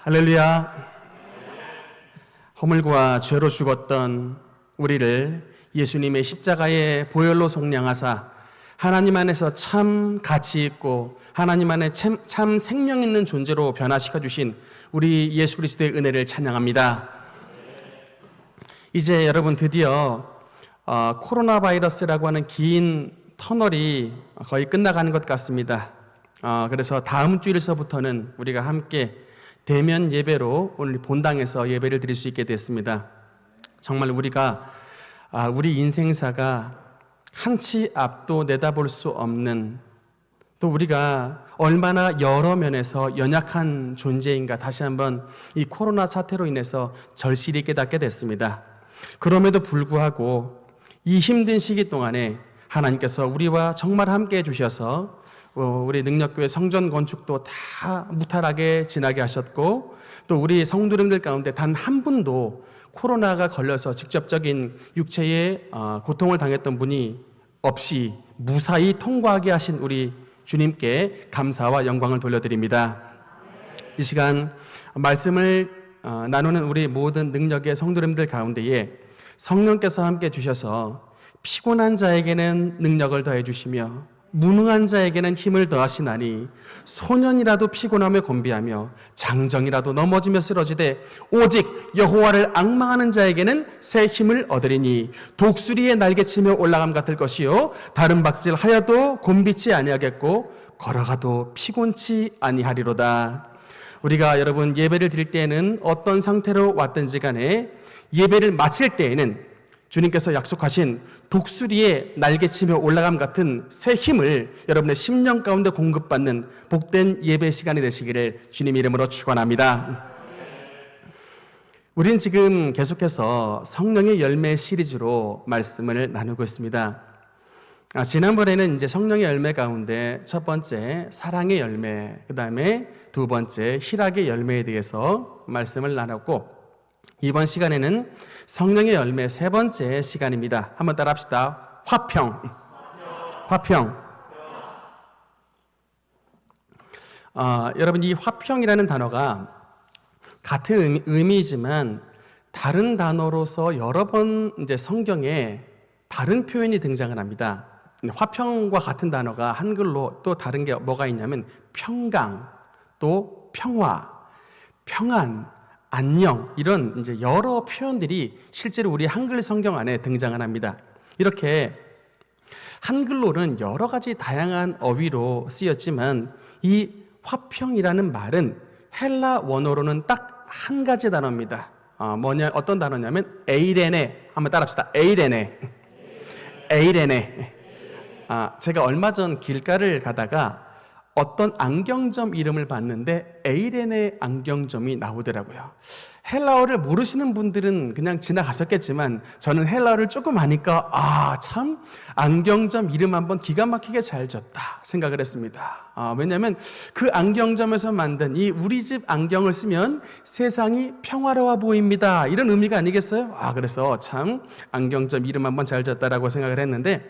할렐루야. 허물과 죄로 죽었던 우리를 예수님의 십자가의 보혈로 속량하사 하나님 안에서 참 가치 있고 하나님 안에 참 생명 있는 존재로 변화시켜 주신 우리 예수 그리스도의 은혜를 찬양합니다. 이제 여러분 드디어 코로나 바이러스라고 하는 긴 터널이 거의 끝나가는 것 같습니다. 그래서 다음 주일서부터는 우리가 함께 대면 예배로 오늘 본당에서 예배를 드릴 수 있게 됐습니다. 정말 우리가 우리 인생사가 한치 앞도 내다볼 수 없는, 또 우리가 얼마나 여러 면에서 연약한 존재인가 다시 한번 이 코로나 사태로 인해서 절실히 깨닫게 됐습니다. 그럼에도 불구하고 이 힘든 시기 동안에 하나님께서 우리와 정말 함께 해주셔서 우리 능력교회 성전 건축도 다 무탈하게 지나게 하셨고, 또 우리 성도님들 가운데 단 한 분도 코로나가 걸려서 직접적인 육체의 고통을 당했던 분이 없이 무사히 통과하게 하신 우리 주님께 감사와 영광을 돌려드립니다. 이 시간 말씀을 나누는 우리 모든 능력의 성도님들 가운데에 성령께서 함께 주셔서 피곤한 자에게는 능력을 더해 주시며 무능한 자에게는 힘을 더하시나니 소년이라도 피곤하며 곤비하며 장정이라도 넘어지며 쓰러지되 오직 여호와를 앙망하는 자에게는 새 힘을 얻으리니 독수리의 날개치며 올라감 같을 것이요 다른 박질 하여도 곤비치 아니하겠고 걸어가도 피곤치 아니하리로다. 우리가 여러분 예배를 드릴 때에는 어떤 상태로 왔든지 간에 예배를 마칠 때에는 주님께서 약속하신 독수리의 날개치며 올라감 같은 새 힘을 여러분의 심령 가운데 공급받는 복된 예배 시간이 되시기를 주님 이름으로 축원합니다. 우리는 지금 계속해서 성령의 열매 시리즈로 말씀을 나누고 있습니다. 지난번에는 이제 성령의 열매 가운데 첫 번째 사랑의 열매, 그 다음에 두 번째 희락의 열매에 대해서 말씀을 나눴고, 이번 시간에는 성령의 열매 세 번째 시간입니다. 한번 따라 합시다. 화평. 여러분, 이 화평이라는 단어가 같은 의미이지만 다른 단어로서 여러 번 이제 성경에 다른 표현이 등장을 합니다. 화평과 같은 단어가 한글로 또 다른 게 뭐가 있냐면 평강, 또 평화, 평안, 안녕, 이런 이제 여러 표현들이 실제로 우리 한글 성경 안에 등장을 합니다. 이렇게 한글로는 여러 가지 다양한 어휘로 쓰였지만 이 화평이라는 말은 헬라 원어로는 딱 한 가지 단어입니다. 어떤 단어냐면 에이레네. 한번 따라합시다. 에이레네. 제가 얼마 전 길가를 가다가 어떤 안경점 이름을 봤는데 에이레네 안경점이 나오더라고요. 헬라어를 모르시는 분들은 그냥 지나가셨겠지만 저는 헬라어를 조금 아니까 참 안경점 이름 한번 기가 막히게 잘 졌다 생각을 했습니다. 왜냐하면 그 안경점에서 만든 이 우리 집 안경을 쓰면 세상이 평화로워 보입니다, 이런 의미가 아니겠어요? 그래서 참 안경점 이름 한번 잘 졌다라고 생각을 했는데,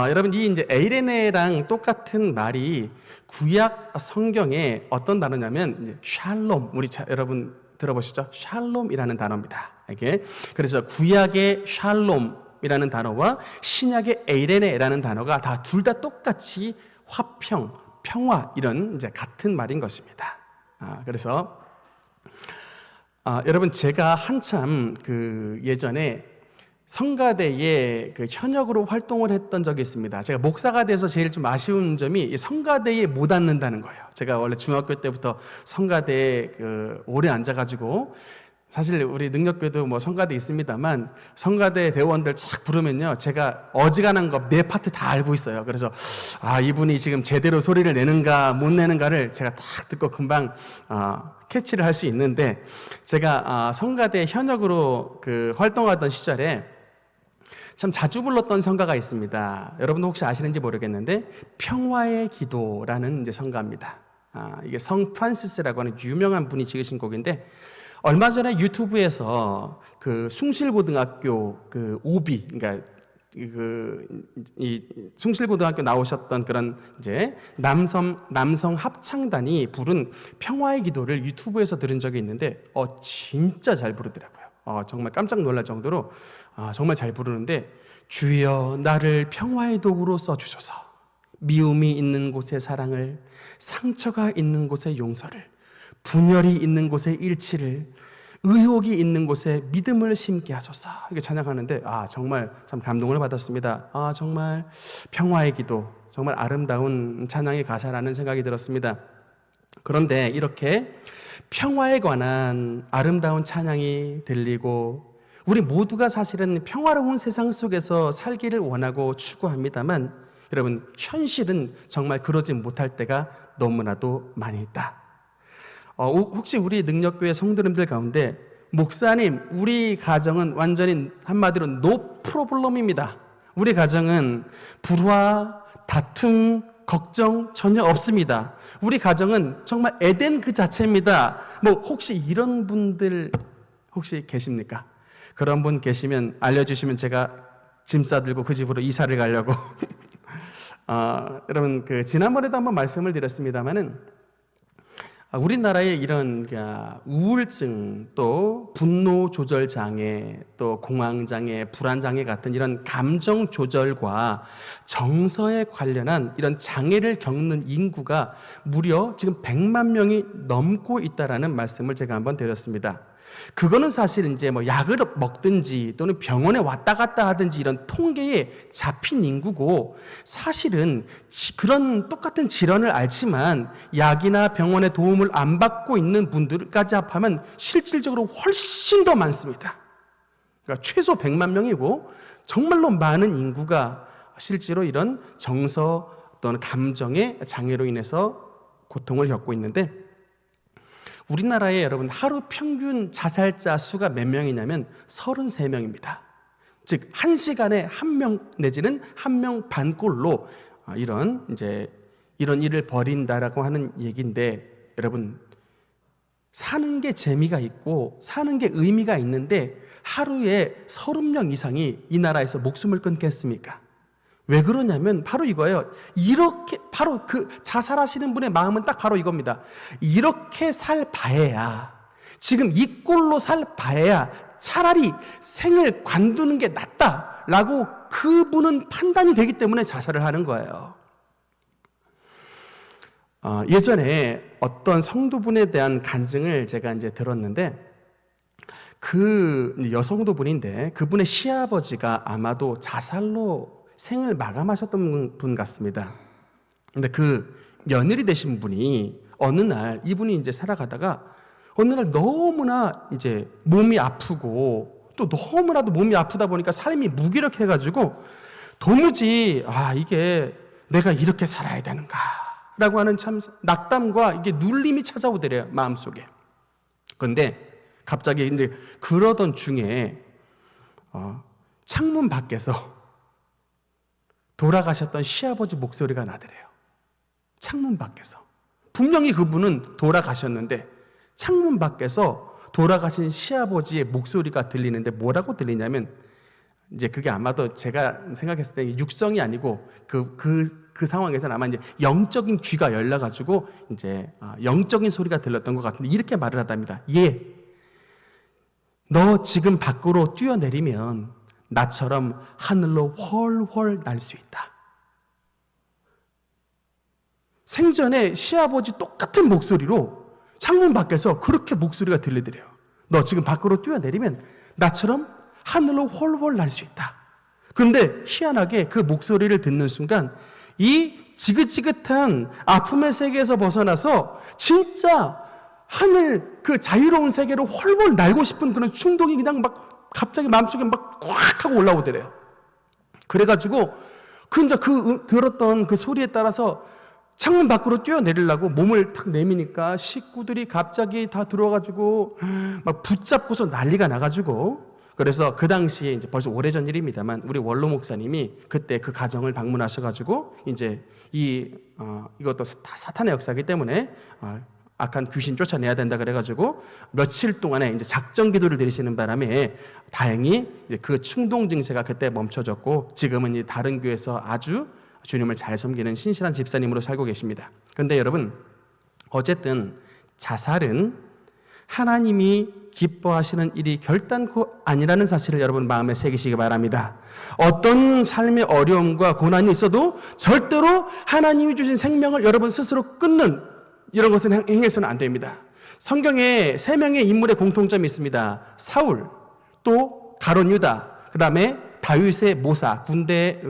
여러분, 이 이제 에이레네랑 똑같은 말이 구약 성경에 어떤 단어냐면 샬롬, 여러분 들어보시죠? 샬롬이라는 단어입니다. 이게 그래서 구약의 샬롬이라는 단어와 신약의 에이레네라는 단어가 둘 다 똑같이 화평, 평화, 이런 이제 같은 말인 것입니다. 그래서 여러분, 제가 한참 예전에 성가대에 현역으로 활동을 했던 적이 있습니다. 제가 목사가 돼서 제일 좀 아쉬운 점이 성가대에 못 앉는다는 거예요. 제가 원래 중학교 때부터 성가대에 오래 앉아가지고, 사실 우리 능력교도 뭐 성가대 있습니다만 성가대 대원들 착 부르면요, 제가 어지간한 거 내 파트 다 알고 있어요. 그래서 이분이 지금 제대로 소리를 내는가 못 내는가를 제가 딱 듣고 금방 캐치를 할 수 있는데, 제가 성가대 현역으로 활동하던 시절에 참 자주 불렀던 성가가 있습니다. 여러분도 혹시 아시는지 모르겠는데 평화의 기도라는 이제 성가입니다. 이게 성 프란시스라고 하는 유명한 분이 지으신 곡인데, 얼마 전에 유튜브에서 숭실고등학교 OB, 그러니까 이 숭실고등학교 나오셨던 그런 이제 남성 합창단이 부른 평화의 기도를 유튜브에서 들은 적이 있는데 진짜 잘 부르더라고요. 정말 깜짝 놀랄 정도로 정말 잘 부르는데, 주여 나를 평화의 도구로 써주소서. 미움이 있는 곳에 사랑을, 상처가 있는 곳에 용서를, 분열이 있는 곳에 일치를, 의혹이 있는 곳에 믿음을 심게 하소서. 이렇게 찬양하는데 정말 참 감동을 받았습니다. 정말 평화의 기도, 정말 아름다운 찬양의 가사라는 생각이 들었습니다. 그런데 이렇게 평화에 관한 아름다운 찬양이 들리고, 우리 모두가 사실은 평화로운 세상 속에서 살기를 원하고 추구합니다만, 여러분, 현실은 정말 그러지 못할 때가 너무나도 많이 있다. 혹시 우리 능력교회 성도님들 가운데, 목사님, 우리 가정은 완전히 한마디로 노 프로블럼입니다. 우리 가정은 불화, 다툼, 걱정 전혀 없습니다. 우리 가정은 정말 에덴 그 자체입니다. 혹시 이런 분들 혹시 계십니까? 그런 분 계시면 알려주시면 제가 짐 싸들고 그 집으로 이사를 가려고. 여러분, 지난번에도 한번 말씀을 드렸습니다만은, 우리나라의 이런 우울증, 또 분노 조절 장애, 또 공황 장애, 불안 장애 같은 이런 감정 조절과 정서에 관련한 이런 장애를 겪는 인구가 무려 지금 100만 명이 넘고 있다라는 말씀을 제가 한번 드렸습니다. 그거는 사실 이제 약을 먹든지 또는 병원에 왔다 갔다 하든지 이런 통계에 잡힌 인구고, 사실은 그런 똑같은 질환을 앓지만 약이나 병원의 도움을 안 받고 있는 분들까지 합하면 실질적으로 훨씬 더 많습니다. 그러니까 최소 100만 명이고 정말로 많은 인구가 실제로 이런 정서 또는 감정의 장애로 인해서 고통을 겪고 있는데, 우리나라에 여러분 하루 평균 자살자 수가 몇 명이냐면 33명입니다. 즉 1시간에 1명 내지는 1명 반꼴로 이런 일을 벌인다라고 하는 얘기인데, 여러분, 사는 게 재미가 있고 사는 게 의미가 있는데 하루에 30명 이상이 이 나라에서 목숨을 끊겠습니까? 왜 그러냐면 바로 이거예요. 이렇게 바로 그 자살하시는 분의 마음은 딱 바로 이겁니다. 이렇게 살 바에야, 지금 이 꼴로 살 바에야 차라리 생을 관두는 게 낫다라고 그분은 판단이 되기 때문에 자살을 하는 거예요. 예전에 어떤 성도분에 대한 간증을 제가 이제 들었는데, 그 여성도분인데 그분의 시아버지가 아마도 자살로 생을 마감하셨던 분 같습니다. 근데 그 며느리 되신 분이 어느 날, 이분이 이제 살아가다가 어느 날 너무나 이제 몸이 아프고 또 너무나도 몸이 아프다 보니까 삶이 무기력해가지고 도무지 이게 내가 이렇게 살아야 되는가라고 하는 참 낙담과 이게 눌림이 찾아오더래요, 마음속에. 그런데 갑자기 이제 그러던 중에 창문 밖에서 돌아가셨던 시아버지 목소리가 나더래요. 창문 밖에서. 분명히 그분은 돌아가셨는데 창문 밖에서 돌아가신 시아버지의 목소리가 들리는데, 뭐라고 들리냐면, 이제 그게 아마도 제가 생각했을 때 육성이 아니고 그 상황에서는 아마 이제 영적인 귀가 열려가지고 이제 영적인 소리가 들렸던 것 같은데, 이렇게 말을 하답니다. 너 지금 밖으로 뛰어내리면 나처럼 하늘로 훨훨 날 수 있다. 생전에 시아버지 똑같은 목소리로 창문 밖에서 그렇게 목소리가 들리더래요. 너 지금 밖으로 뛰어내리면 나처럼 하늘로 훨훨 날 수 있다. 그런데 희한하게 그 목소리를 듣는 순간 이 지긋지긋한 아픔의 세계에서 벗어나서 진짜 하늘 그 자유로운 세계로 훨훨 날고 싶은 그런 충동이 그냥 막 갑자기 마음속에 막 꽉 하고 올라오더래요. 그래가지고 들었던 그 소리에 따라서 창문 밖으로 뛰어내리려고 몸을 탁 내미니까 식구들이 갑자기 다 들어와가지고 막 붙잡고서 난리가 나가지고, 그래서 그 당시에 이제 벌써 오래전 일입니다만 우리 원로 목사님이 그때 그 가정을 방문하셔가지고 이제 이것도 다 사탄의 역사이기 때문에 악한 귀신 쫓아내야 된다 그래가지고 며칠 동안에 이제 작정 기도를 드리시는 바람에 다행히 이제 그 충동 증세가 그때 멈춰졌고 지금은 이 다른 교회에서 아주 주님을 잘 섬기는 신실한 집사님으로 살고 계십니다. 그런데 여러분, 어쨌든 자살은 하나님이 기뻐하시는 일이 결단코 아니라는 사실을 여러분 마음에 새기시기 바랍니다. 어떤 삶의 어려움과 고난이 있어도 절대로 하나님이 주신 생명을 여러분 스스로 끊는 이런 것은 행해서는 안 됩니다. 성경에 3명의 인물의 공통점이 있습니다. 사울, 또 가룟 유다, 그 다음에 다윗의 모사, 군대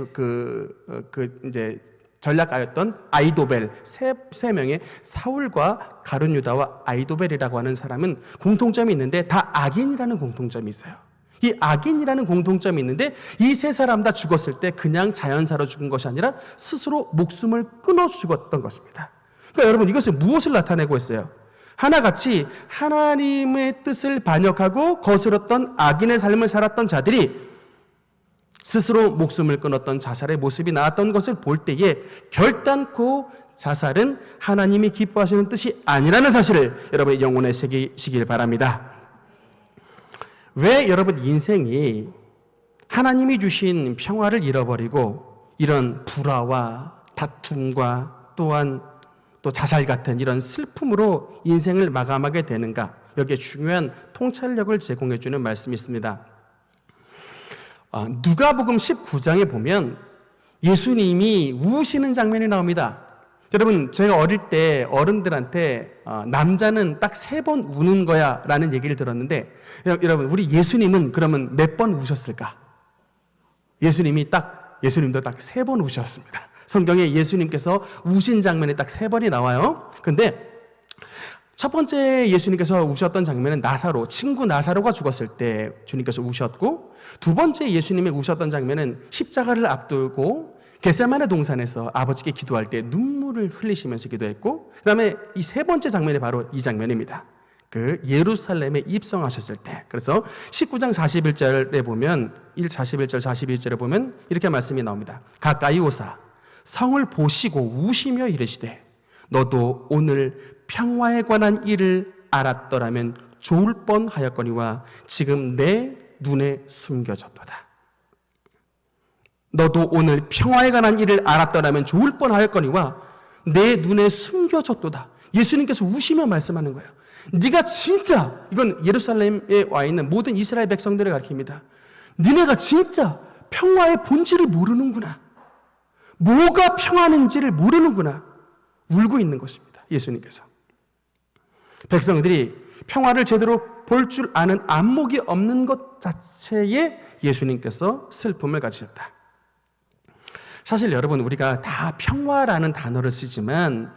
이제 전략가였던 아이도벨, 세 명의 사울과 가룟 유다와 아이도벨이라고 하는 사람은 공통점이 있는데 다 악인이라는 공통점이 있어요. 이 악인이라는 공통점이 있는데 이 3사람 다 죽었을 때 그냥 자연사로 죽은 것이 아니라 스스로 목숨을 끊어 죽었던 것입니다. 그러니까 여러분, 이것은 무엇을 나타내고 있어요? 하나같이 하나님의 뜻을 반역하고 거스렀던 악인의 삶을 살았던 자들이 스스로 목숨을 끊었던 자살의 모습이 나왔던 것을 볼 때에 결단코 자살은 하나님이 기뻐하시는 뜻이 아니라는 사실을 여러분의 영혼에 새기시길 바랍니다. 왜 여러분 인생이 하나님이 주신 평화를 잃어버리고 이런 불화와 다툼과 또한 또 자살 같은 이런 슬픔으로 인생을 마감하게 되는가? 여기에 중요한 통찰력을 제공해 주는 말씀이 있습니다. 누가복음 19장에 보면 예수님이 우시는 장면이 나옵니다. 여러분, 제가 어릴 때 어른들한테 남자는 딱 3번 우는 거야 라는 얘기를 들었는데, 여러분, 우리 예수님은 그러면 몇 번 우셨을까? 예수님도 딱 3번 우셨습니다. 성경에 예수님께서 우신 장면이 딱 3번이 나와요. 근데 첫 번째 예수님께서 우셨던 장면은 나사로, 친구 나사로가 죽었을 때 주님께서 우셨고, 두 번째 예수님이 우셨던 장면은 십자가를 앞두고 겟세마네 동산에서 아버지께 기도할 때 눈물을 흘리시면서 기도했고, 그 다음에 이 3번째 장면이 바로 이 장면입니다. 그 예루살렘에 입성하셨을 때. 그래서 19장 41절에 보면 41절 42절에 보면 이렇게 말씀이 나옵니다. 가까이 오사 성을 보시고 우시며 이르시되 너도 오늘 평화에 관한 일을 알았더라면 좋을 뻔하였거니와 지금 내 눈에 숨겨졌도다. 너도 오늘 평화에 관한 일을 알았더라면 좋을 뻔하였거니와 내 눈에 숨겨졌도다. 예수님께서 우시며 말씀하는 거예요. 네가 진짜, 이건 예루살렘에 와 있는 모든 이스라엘 백성들을 가리킵니다. 니네가 진짜 평화의 본질을 모르는구나. 뭐가 평화인지를 모르는구나. 울고 있는 것입니다. 예수님께서. 백성들이 평화를 제대로 볼 줄 아는 안목이 없는 것 자체에 예수님께서 슬픔을 가지셨다. 사실 여러분, 우리가 다 평화라는 단어를 쓰지만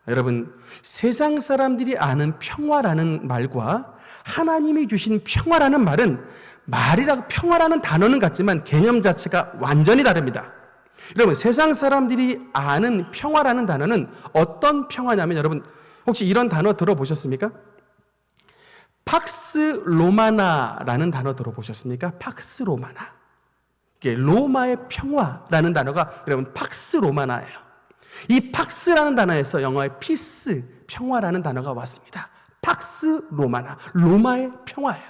여러분, 세상 사람들이 아는 평화라는 말과 하나님이 주신 평화라는 말은 평화라는 단어는 같지만 개념 자체가 완전히 다릅니다. 여러분, 세상 사람들이 아는 평화라는 단어는 어떤 평화냐면, 여러분 혹시 이런 단어 들어보셨습니까? 팍스 로마나라는 단어 들어보셨습니까? 팍스 로마나. 이게 로마의 평화라는 단어가 여러분 팍스 로마나예요. 이 팍스라는 단어에서 영어의 피스, 평화라는 단어가 왔습니다. 팍스 로마나, 로마의 평화예요.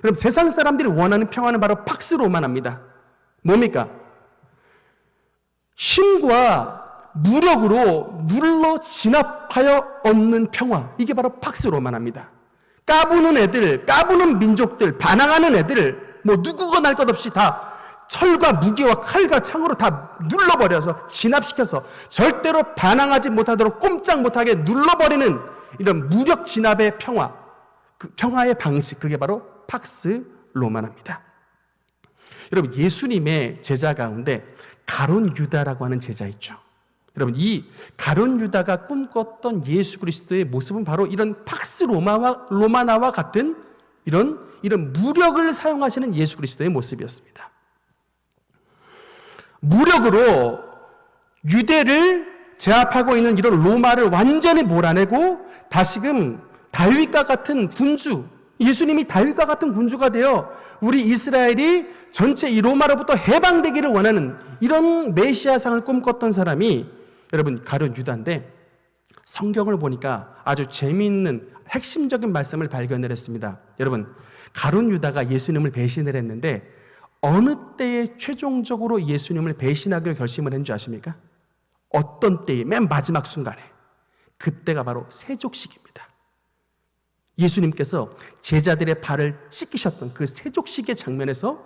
여러분, 세상 사람들이 원하는 평화는 바로 팍스 로마나입니다. 뭡니까? 힘과 무력으로 눌러 진압하여 얻는 평화, 이게 바로 팍스 로마나입니다. 까부는 애들, 까부는 민족들, 반항하는 애들, 누구가 날 것 없이 다 철과 무기와 칼과 창으로 다 눌러버려서 진압시켜서 절대로 반항하지 못하도록 꼼짝 못하게 눌러버리는 이런 무력 진압의 평화, 그 평화의 방식, 그게 바로 팍스 로마나입니다. 여러분, 예수님의 제자 가운데 가룟 유다라고 하는 제자 있죠. 여러분, 이 가룟 유다가 꿈꿨던 예수 그리스도의 모습은 바로 이런 팍스 로마나와 같은 이런 무력을 사용하시는 예수 그리스도의 모습이었습니다. 무력으로 유대를 제압하고 있는 이런 로마를 완전히 몰아내고 다시금 다윗과 같은 군주, 예수님이 다윗과 같은 군주가 되어 우리 이스라엘이 전체 이 로마로부터 해방되기를 원하는 이런 메시아상을 꿈꿨던 사람이 여러분 가룟 유다인데, 성경을 보니까 아주 재미있는 핵심적인 말씀을 발견을 했습니다. 여러분, 가룟 유다가 예수님을 배신을 했는데 어느 때에 최종적으로 예수님을 배신하기로 결심을 했는지 아십니까? 어떤 때에? 맨 마지막 순간에. 그때가 바로 세족식입니다. 예수님께서 제자들의 발을 씻기셨던 그 세족식의 장면에서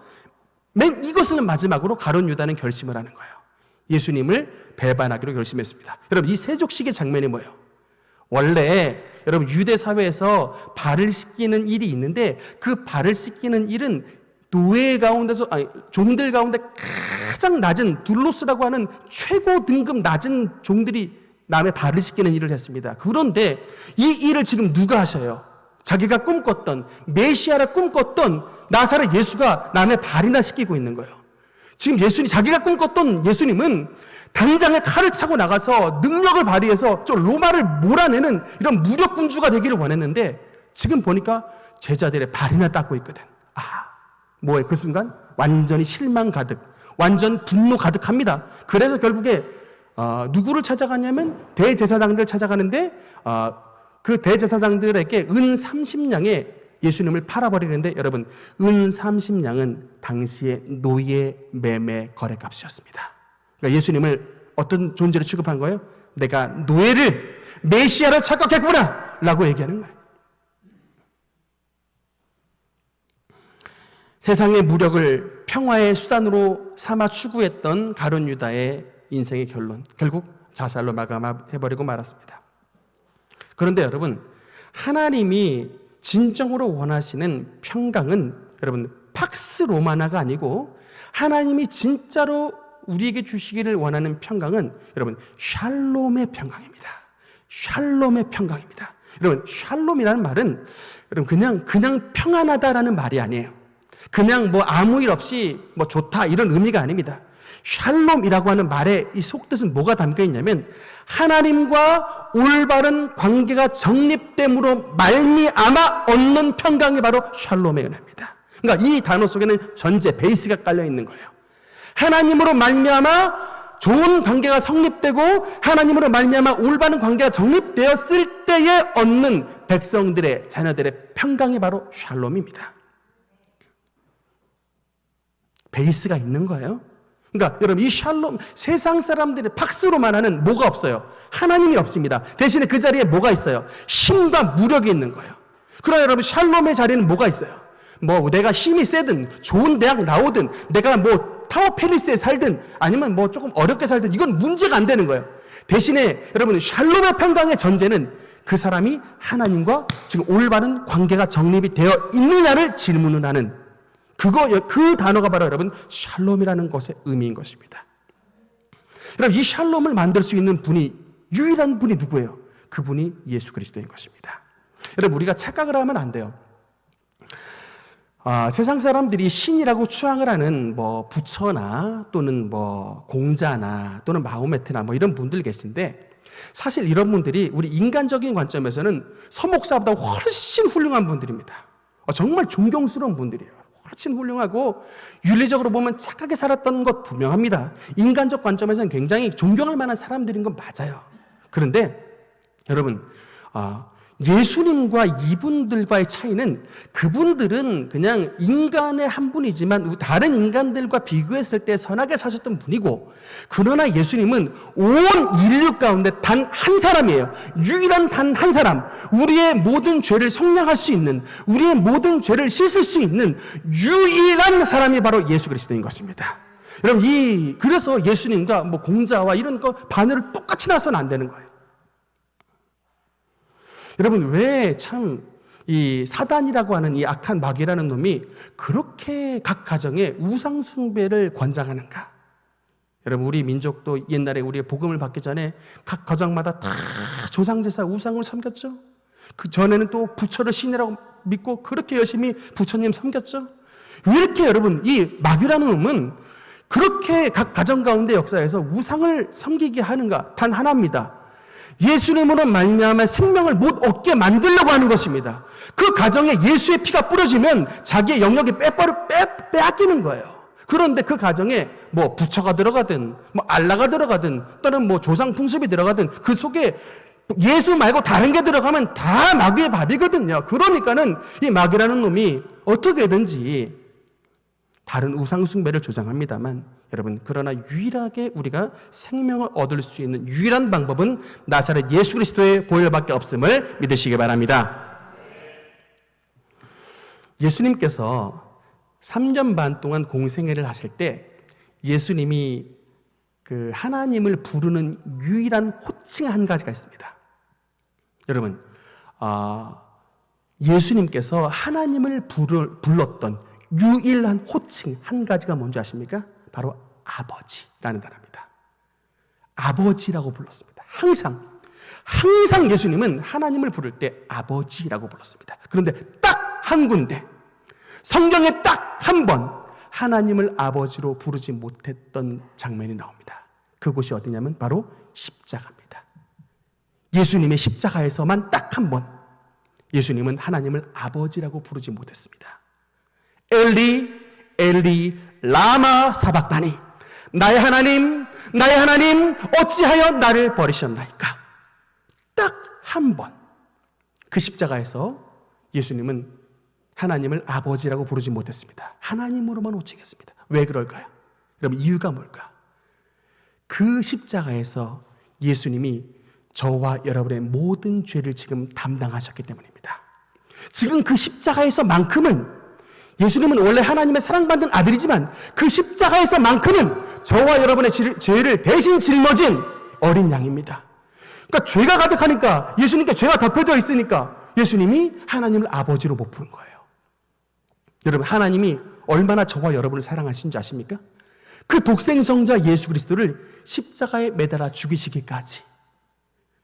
맨 이것을 마지막으로 가룟 유다는 결심을 하는 거예요. 예수님을 배반하기로 결심했습니다. 여러분, 이 세족식의 장면이 뭐예요? 원래 여러분 유대 사회에서 발을 씻기는 일이 있는데 그 발을 씻기는 일은 노예 가운데서 종들 가운데 가장 낮은 둘로스라고 하는 최고 등급 낮은 종들이 남의 발을 씻기는 일을 했습니다. 그런데 이 일을 지금 누가 하셔요? 자기가 꿈꿨던 메시아를 꿈꿨던 나사렛 예수가 남의 발이나 씻기고 있는 거예요. 지금 예수님, 자기가 꿈꿨던 예수님은 당장에 칼을 차고 나가서 능력을 발휘해서 저 로마를 몰아내는 이런 무력군주가 되기를 원했는데 지금 보니까 제자들의 발이나 닦고 있거든. 뭐예요? 그 순간 완전히 실망 가득, 완전 분노 가득합니다. 그래서 결국에 누구를 찾아가냐면 대제사장들 찾아가는데 그 대제사장들에게 은 30냥에 예수님을 팔아버리는데 여러분, 은 30냥은 당시의 노예 매매 거래값이었습니다. 그러니까 예수님을 어떤 존재로 취급한 거예요? 내가 노예를 메시아로 착각했구나 라고 얘기하는 거예요. 세상의 무력을 평화의 수단으로 삼아 추구했던 가룟 유다의 인생의 결론, 결국 자살로 마감해버리고 말았습니다. 그런데 여러분, 하나님이 진정으로 원하시는 평강은 여러분 팍스 로마나가 아니고 하나님이 진짜로 우리에게 주시기를 원하는 평강은 여러분 샬롬의 평강입니다. 샬롬의 평강입니다. 여러분, 샬롬이라는 말은 여러분 그냥 평안하다라는 말이 아니에요. 그냥 뭐 아무 일 없이 뭐 좋다 이런 의미가 아닙니다. 샬롬이라고 하는 말의 이 속뜻은 뭐가 담겨 있냐면 하나님과 올바른 관계가 정립됨으로 말미암아 얻는 평강이 바로 샬롬의 은혜입니다. 그러니까 이 단어 속에는 전제, 베이스가 깔려 있는 거예요. 하나님으로 말미암아 좋은 관계가 성립되고 하나님으로 말미암아 올바른 관계가 정립되었을 때에 얻는 백성들의, 자녀들의 평강이 바로 샬롬입니다. 베이스가 있는 거예요. 그러니까 여러분, 이 샬롬, 세상 사람들이 팍스로만 하는 뭐가 없어요? 하나님이 없습니다. 대신에 그 자리에 뭐가 있어요? 힘과 무력이 있는 거예요. 그러나 여러분, 샬롬의 자리는 뭐가 있어요? 뭐 내가 힘이 세든 좋은 대학 나오든 내가 뭐 타워 팰리스에 살든 아니면 뭐 조금 어렵게 살든 이건 문제가 안 되는 거예요. 대신에 여러분, 샬롬의 평강의 전제는 그 사람이 하나님과 지금 올바른 관계가 정립이 되어 있느냐를 질문을 하는 그 단어가 바로 여러분 샬롬이라는 것의 의미인 것입니다. 여러분, 이 샬롬을 만들 수 있는 분이, 유일한 분이 누구예요? 그분이 예수 그리스도인 것입니다. 여러분, 우리가 착각을 하면 안 돼요. 세상 사람들이 신이라고 추앙을 하는 뭐 부처나 또는 뭐 공자나 또는 마호메트나 뭐 이런 분들 계신데 사실 이런 분들이 우리 인간적인 관점에서는 서목사보다 훨씬 훌륭한 분들입니다. 정말 존경스러운 분들이에요. 훨씬 훌륭하고 윤리적으로 보면 착하게 살았던 것 분명합니다. 인간적 관점에서는 굉장히 존경할 만한 사람들인 건 맞아요. 그런데 여러분, 예수님과 이분들과의 차이는 그분들은 그냥 인간의 한 분이지만 다른 인간들과 비교했을 때 선하게 사셨던 분이고, 그러나 예수님은 온 인류 가운데 단 한 사람이에요. 유일한 단 한 사람, 우리의 모든 죄를 속량할 수 있는, 우리의 모든 죄를 씻을 수 있는 유일한 사람이 바로 예수 그리스도인 것입니다. 여러분, 그래서 예수님과 뭐 공자와 이런 거 바늘을 똑같이 놔서는 안 되는 거예요. 여러분, 왜 참 이 사단이라고 하는 이 악한 마귀라는 놈이 그렇게 각 가정에 우상 숭배를 권장하는가? 여러분, 우리 민족도 옛날에 우리의 복음을 받기 전에 각 가정마다 다 조상제사 우상을 섬겼죠. 그 전에는 또 부처를 신이라고 믿고 그렇게 열심히 부처님 섬겼죠. 왜 이렇게 여러분, 이 마귀라는 놈은 그렇게 각 가정 가운데 역사에서 우상을 섬기게 하는가? 단 하나입니다. 예수님으로 말미암아 생명을 못 얻게 만들려고 하는 것입니다. 그 가정에 예수의 피가 뿌려지면 자기의 영역이 빼앗기는 거예요. 그런데 그 가정에 뭐 부처가 들어가든 뭐 알라가 들어가든 또는 뭐 조상 풍습이 들어가든 그 속에 예수 말고 다른 게 들어가면 다 마귀의 밥이거든요. 그러니까는 이 마귀라는 놈이 어떻게든지 다른 우상 숭배를 조장합니다만, 여러분, 그러나 유일하게 우리가 생명을 얻을 수 있는 유일한 방법은 나사렛 예수 그리스도의 보혈밖에 없음을 믿으시기 바랍니다. 예수님께서 3년 반 동안 공생애를 하실 때 예수님이 그 하나님을 부르는 유일한 호칭 한 가지가 있습니다. 여러분, 예수님께서 하나님을 불렀던 유일한 호칭 한 가지가 뭔지 아십니까? 바로 아버지라는 단어입니다. 아버지라고 불렀습니다. 항상 예수님은 하나님을 부를 때 아버지라고 불렀습니다. 그런데 딱 한 군데, 성경에 딱 한 번 하나님을 아버지로 부르지 못했던 장면이 나옵니다. 그곳이 어디냐면 바로 십자가입니다. 예수님의 십자가에서만 딱 한 번 예수님은 하나님을 아버지라고 부르지 못했습니다. 엘리 엘리 라마 사박다니, 나의 하나님 어찌하여 나를 버리셨나이까. 딱 한 번 그 십자가에서 예수님은 하나님을 아버지라고 부르지 못했습니다. 하나님으로만 호칭했습니다. 왜 그럴까요? 여러분, 이유가 뭘까? 그 십자가에서 예수님이 저와 여러분의 모든 죄를 지금 담당하셨기 때문입니다. 지금 그 십자가에서만큼은, 예수님은 원래 하나님의 사랑받는 아들이지만 그 십자가에서만큼은 저와 여러분의 죄를 대신 짊어진 어린 양입니다. 그러니까 죄가 가득하니까, 예수님께 죄가 덮여져 있으니까 예수님이 하나님을 아버지로 못 부른 거예요. 여러분, 하나님이 얼마나 저와 여러분을 사랑하신지 아십니까? 그 독생성자 예수 그리스도를 십자가에 매달아 죽이시기까지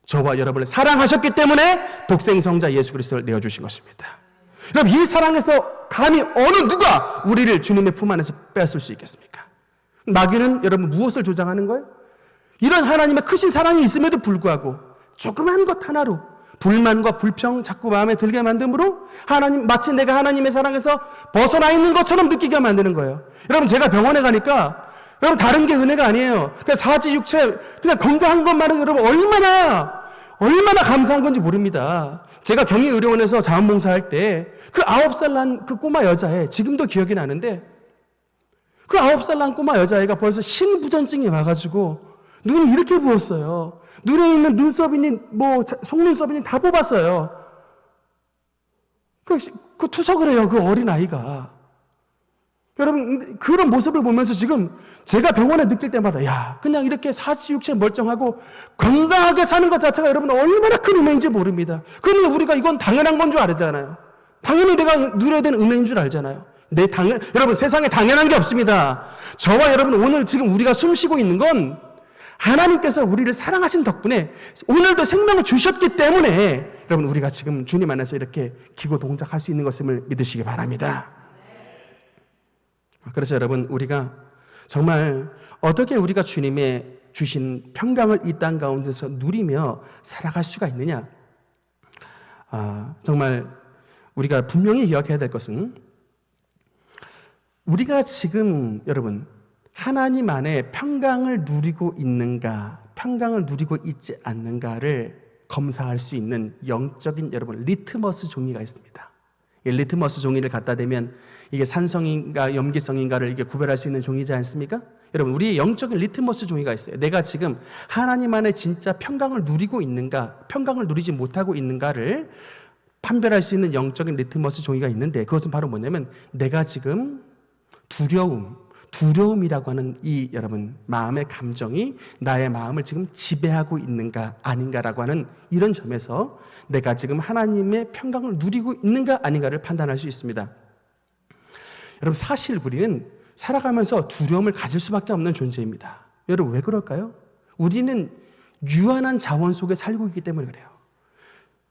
저와 여러분을 사랑하셨기 때문에 독생성자 예수 그리스도를 내어주신 것입니다. 여러분, 이 사랑에서 감히 어느 누가 우리를 주님의 품 안에서 빼앗을 수 있겠습니까? 마귀는 여러분 무엇을 조장하는 거예요? 이런 하나님의 크신 사랑이 있음에도 불구하고 조그만 것 하나로 불만과 불평 자꾸 마음에 들게 만듦으로 마치 내가 하나님의 사랑에서 벗어나 있는 것처럼 느끼게 만드는 거예요. 여러분, 제가 병원에 가니까 여러분 다른 게 은혜가 아니에요. 그냥 사지 육체 그냥 건강한 것만은 여러분 얼마나 감사한 건지 모릅니다. 제가 경희의료원에서 자원봉사할 때 그 9살 난 그 꼬마 여자애, 지금도 기억이 나는데, 그 9살 난 꼬마 여자애가 벌써 신부전증이 와가지고 눈이 이렇게 부었어요. 눈에 있는 눈썹이니 속눈썹이니 다 뽑았어요. 그 투석을 해요, 그 어린 아이가. 여러분, 그런 모습을 보면서 지금 제가 병원에 느낄 때마다, 야, 그냥 이렇게 사지육체 멀쩡하고 건강하게 사는 것 자체가 여러분 얼마나 큰 은혜인지 모릅니다. 그러면 우리가 이건 당연한 건 줄 알잖아요. 당연히 내가 누려야 되는 은혜인 줄 알잖아요. 여러분, 세상에 당연한 게 없습니다. 저와 여러분, 오늘 지금 우리가 숨 쉬고 있는 건 하나님께서 우리를 사랑하신 덕분에 오늘도 생명을 주셨기 때문에 여러분, 우리가 지금 주님 안에서 이렇게 기고 동작할 수 있는 것임을 믿으시기 바랍니다. 그래서 여러분, 우리가 정말 어떻게 우리가 주님의 주신 평강을 이 땅 가운데서 누리며 살아갈 수가 있느냐? 정말 우리가 분명히 기억해야 될 것은, 우리가 지금 여러분 하나님 안에 평강을 누리고 있는가, 평강을 누리고 있지 않는가를 검사할 수 있는 영적인 여러분 리트머스 종이가 있습니다. 이 리트머스 종이를 갖다 대면 이게 산성인가 염기성인가를 이게 구별할 수 있는 종이지 않습니까? 여러분, 우리의 영적인 리트머스 종이가 있어요. 내가 지금 하나님 안에 진짜 평강을 누리고 있는가, 평강을 누리지 못하고 있는가를 판별할 수 있는 영적인 리트머스 종이가 있는데, 그것은 바로 뭐냐면 내가 지금 두려움이라고 하는 이 여러분 마음의 감정이 나의 마음을 지금 지배하고 있는가 아닌가라고 하는 이런 점에서 내가 지금 하나님의 평강을 누리고 있는가 아닌가를 판단할 수 있습니다. 여러분, 사실 우리는 살아가면서 두려움을 가질 수밖에 없는 존재입니다. 여러분, 왜 그럴까요? 우리는 유한한 자원 속에 살고 있기 때문에 그래요.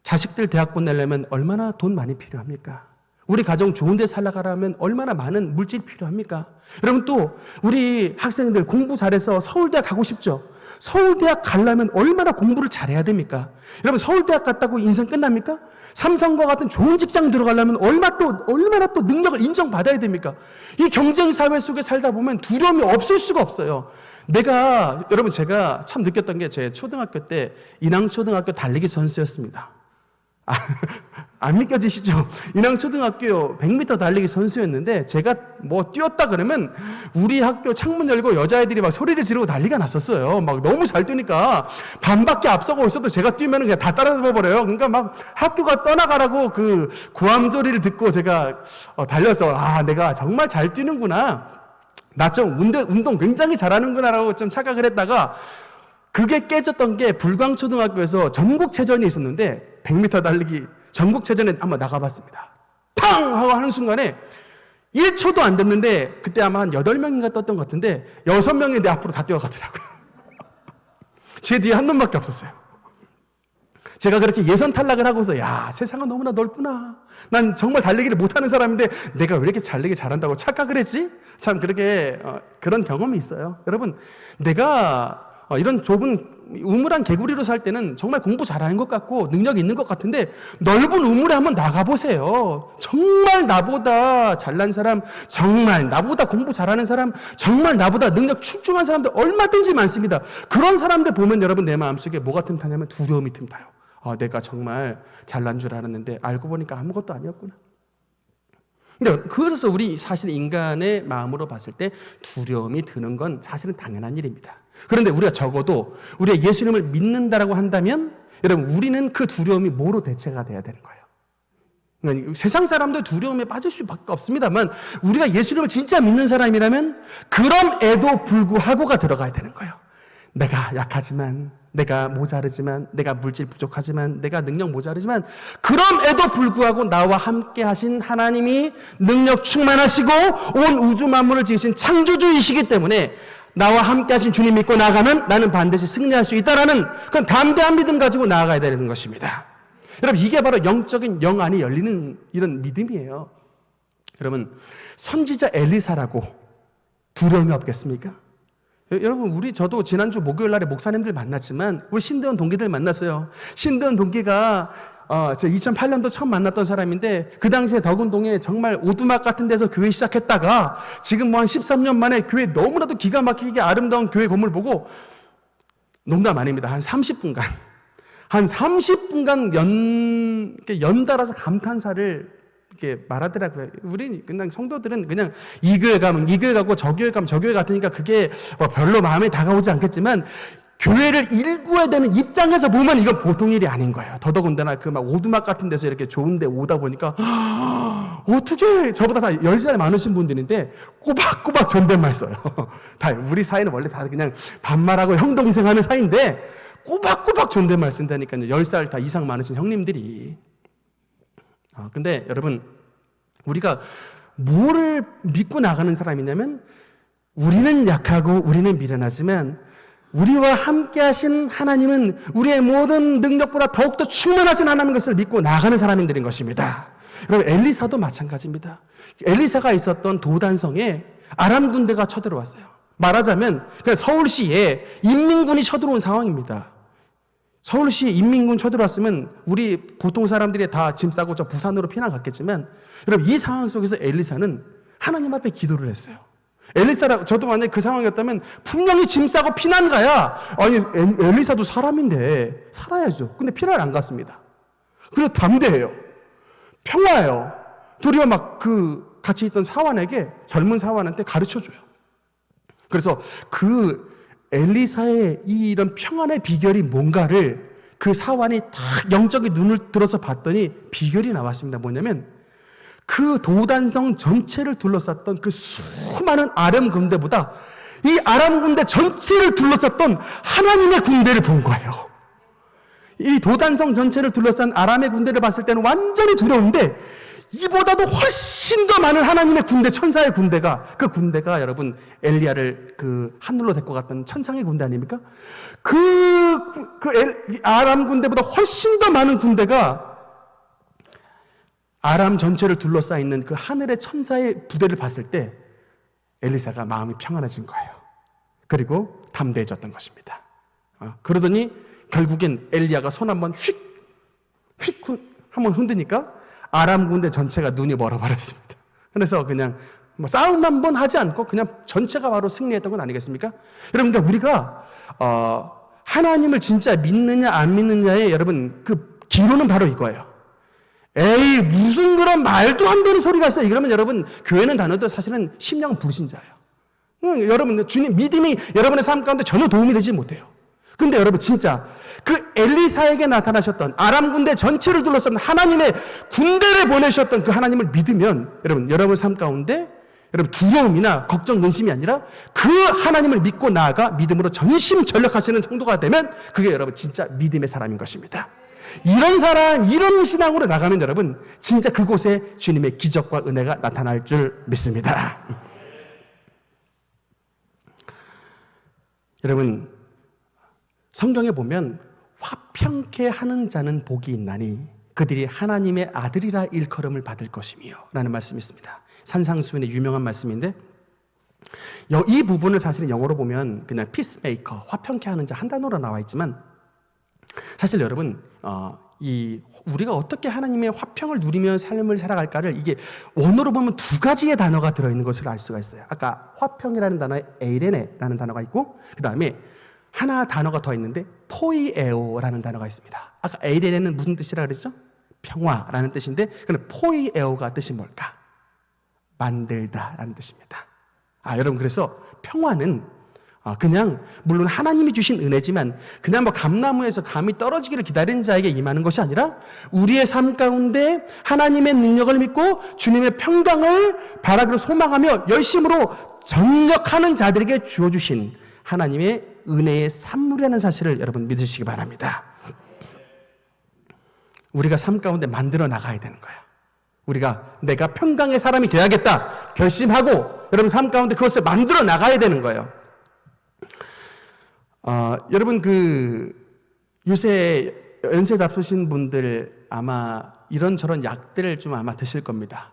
자식들 대학 보내려면 얼마나 돈 많이 필요합니까? 우리 가정 좋은 데 살아가려면 얼마나 많은 물질이 필요합니까? 여러분 또 우리 학생들 공부 잘해서 서울대학 가고 싶죠? 서울대학 가려면 얼마나 공부를 잘해야 됩니까? 여러분 서울대학 갔다고 인생 끝납니까? 삼성과 같은 좋은 직장 들어가려면 얼마나 또 능력을 인정받아야 됩니까? 이 경쟁 사회 속에 살다 보면 두려움이 없을 수가 없어요. 여러분 제가 참 느꼈던 게 제 초등학교 때 인왕초등학교 달리기 선수였습니다. 안 믿겨지시죠? 인왕초등학교 100m 달리기 선수였는데 제가 뭐 뛰었다 그러면 우리 학교 창문 열고 여자애들이 막 소리를 지르고 난리가 났었어요. 막 너무 잘 뛰니까 반밖에 앞서고 있어도 제가 뛰면 그냥 다 따라잡아 버려요. 그러니까 막 학교가 떠나가라고 그 고함 소리를 듣고 제가 달려서 내가 정말 잘 뛰는구나. 나 좀 운동 굉장히 잘하는구나라고 좀 착각을 했다가 그게 깨졌던 게 불광초등학교에서 전국체전이 있었는데 100m 달리기 전국체전에 한번 나가봤습니다. 탕! 하고 하는 순간에 1초도 안 됐는데 그때 아마 한 8명인가 떴던 것 같은데 6명이 내 앞으로 다 뛰어가더라고요. 제 뒤에 한 놈밖에 없었어요. 제가 그렇게 예선 탈락을 하고서 세상은 너무나 넓구나. 난 정말 달리기를 못하는 사람인데 내가 왜 이렇게 달리기 잘한다고 착각을 했지? 참 그렇게 그런 경험이 있어요. 여러분 내가 이런 좁은 우물한 개구리로 살 때는 정말 공부 잘하는 것 같고 능력이 있는 것 같은데 넓은 우물에 한번 나가보세요. 정말 나보다 잘난 사람, 정말 나보다 공부 잘하는 사람, 정말 나보다 능력 출중한 사람들 얼마든지 많습니다. 그런 사람들 보면 여러분 내 마음속에 뭐가 틈타냐면 두려움이 틈타요. 내가 정말 잘난 줄 알았는데 알고 보니까 아무것도 아니었구나. 근데 그래서 우리 사실 인간의 마음으로 봤을 때 두려움이 드는 건 사실은 당연한 일입니다. 그런데 우리가 적어도 우리가 예수님을 믿는다라고 한다면 여러분 우리는 그 두려움이 뭐로 대체가 돼야 되는 거예요. 그러니까 세상 사람도 두려움에 빠질 수밖에 없습니다만 우리가 예수님을 진짜 믿는 사람이라면 그럼에도 불구하고가 들어가야 되는 거예요. 내가 약하지만, 내가 모자르지만, 내가 물질 부족하지만, 내가 능력 모자르지만 그럼에도 불구하고 나와 함께 하신 하나님이 능력 충만하시고 온 우주 만물을 지으신 창조주이시기 때문에 나와 함께 하신 주님 믿고 나가면 나는 반드시 승리할 수 있다라는 그런 담대한 믿음 가지고 나아가야 되는 것입니다. 여러분 이게 바로 영적인 영안이 열리는 이런 믿음이에요. 여러분 선지자 엘리사라고 두려움이 없겠습니까? 여러분 저도 지난주 목요일 날에 목사님들 만났지만 우리 신대원 동기들 만났어요. 신대원 동기가 제가 2008년도 처음 만났던 사람인데 그 당시에 덕운동에 정말 오두막 같은 데서 교회 시작했다가 지금 뭐 한 13년 만에 교회 너무나도 기가 막히게 아름다운 교회 건물 보고 농담 아닙니다. 한 30분간 연달아서 감탄사를 이렇게 말하더라고요. 우리 그냥 성도들은 그냥 이 교회 가면 이 교회 가고 저 교회 가면 저 교회 같으니까 그게 별로 마음에 다가오지 않겠지만 교회를 일구어야 되는 입장에서 보면 이건 보통 일이 아닌 거예요. 더더군다나 그 막 오두막 같은 데서 이렇게 좋은 데 오다 보니까 어떻게 저보다 다 10살 많으신 분들인데 꼬박꼬박 존댓말 써요. 다 우리 사이는 원래 다 그냥 반말하고 형 동생 하는 사이인데 꼬박꼬박 존댓말 쓴다니까요. 10살 다 이상 많으신 형님들이. 근데 여러분 우리가 뭐를 믿고 나가는 사람이냐면 우리는 약하고 우리는 미련하지만 우리와 함께 하신 하나님은 우리의 모든 능력보다 더욱더 충만하신 하나님인 것을 믿고 나가는 사람들인 것입니다. 여러분 엘리사도 마찬가지입니다. 엘리사가 있었던 도단성에 아람 군대가 쳐들어왔어요. 말하자면 그냥 서울시에 인민군이 쳐들어온 상황입니다. 서울시에 인민군 쳐들어왔으면 우리 보통 사람들이 다 짐 싸고 저 부산으로 피난 갔겠지만 여러분 이 상황 속에서 엘리사는 하나님 앞에 기도를 했어요. 저도 만약에 그 상황이었다면 분명히 짐 싸고 피난 가야 아니 엘리사도 사람인데 살아야죠. 근데 피난을 안 갔습니다. 그래서 담대해요. 평화예요. 도리어 막 그 같이 있던 사환에게 젊은 사환한테 가르쳐줘요. 그래서 그 엘리사의 이런 평안의 비결이 뭔가를 그 사환이 딱 영적인 눈을 들어서 봤더니 비결이 나왔습니다. 뭐냐면 그 도단성 전체를 둘러쌌던 그 수많은 아람 군대보다 이 아람 군대 전체를 둘러쌌던 하나님의 군대를 본 거예요. 이 도단성 전체를 둘러싼 아람의 군대를 봤을 때는 완전히 두려운데 이보다도 훨씬 더 많은 하나님의 군대, 천사의 군대가 그 군대가 여러분 엘리야를 그 하늘로 데리고 갔던 천상의 군대 아닙니까? 아람 군대보다 훨씬 더 많은 군대가 아람 전체를 둘러싸 있는 그 하늘의 천사의 부대를 봤을 때 엘리사가 마음이 평안해진 거예요. 그리고 담대해졌던 것입니다. 그러더니 결국엔 엘리야가 손 한번 휙 한번 흔드니까 아람 군대 전체가 눈이 멀어버렸습니다. 그래서 그냥 뭐 싸움 한번 하지 않고 그냥 전체가 바로 승리했던 건 아니겠습니까? 여러분들, 우리가 하나님을 진짜 믿느냐 안 믿느냐의 여러분 그 기로는 바로 이거예요. 에이, 무슨 그런 말도 안 되는 소리가 있어요. 그러면 여러분, 교회는 다녀도 사실은 심령 불신자예요. 여러분, 주님 믿음이 여러분의 삶 가운데 전혀 도움이 되지 못해요. 근데 여러분, 진짜 그 엘리사에게 나타나셨던 아람 군대 전체를 둘러싼 하나님의 군대를 보내셨던 그 하나님을 믿으면 여러분 삶 가운데 여러분 두려움이나 걱정, 근심이 아니라 그 하나님을 믿고 나아가 믿음으로 전심전력하시는 성도가 되면 그게 여러분 진짜 믿음의 사람인 것입니다. 이런 사람, 이런 신앙으로 나가면 여러분 진짜 그곳에 주님의 기적과 은혜가 나타날 줄 믿습니다. 여러분, 성경에 보면 화평케 하는 자는 복이 있나니 그들이 하나님의 아들이라 일컬음을 받을 것이며 라는 말씀이 있습니다. 산상수훈의 유명한 말씀인데 이 부분을 사실은 영어로 보면 그냥 피스메이커, 화평케 하는 자 한 단어로 나와 있지만 사실 여러분 우리가 어떻게 하나님의 화평을 누리며 삶을 살아갈까를 이게 원어로 보면 두 가지의 단어가 들어있는 것을 알 수가 있어요. 아까 화평이라는 단어에 에이레네라는 단어가 있고 그 다음에 하나 단어가 더 있는데 포이에오라는 단어가 있습니다. 아까 에이레네는 무슨 뜻이라 그랬죠? 평화라는 뜻인데 그럼 포이에오가 뜻이 뭘까? 만들다라는 뜻입니다. 여러분, 그래서 평화는 그냥 물론 하나님이 주신 은혜지만 그냥 뭐 감나무에서 감이 떨어지기를 기다리는 자에게 임하는 것이 아니라 우리의 삶 가운데 하나님의 능력을 믿고 주님의 평강을 바라기로 소망하며 열심으로 전력하는 자들에게 주어주신 하나님의 은혜의 산물이라는 사실을 여러분 믿으시기 바랍니다. 우리가 삶 가운데 만들어 나가야 되는 거예요. 우리가 내가 평강의 사람이 되어야겠다 결심하고 여러분 삶 가운데 그것을 만들어 나가야 되는 거예요. 여러분 요새 연세 잡수신 분들 아마 이런저런 약들을 좀 아마 드실 겁니다.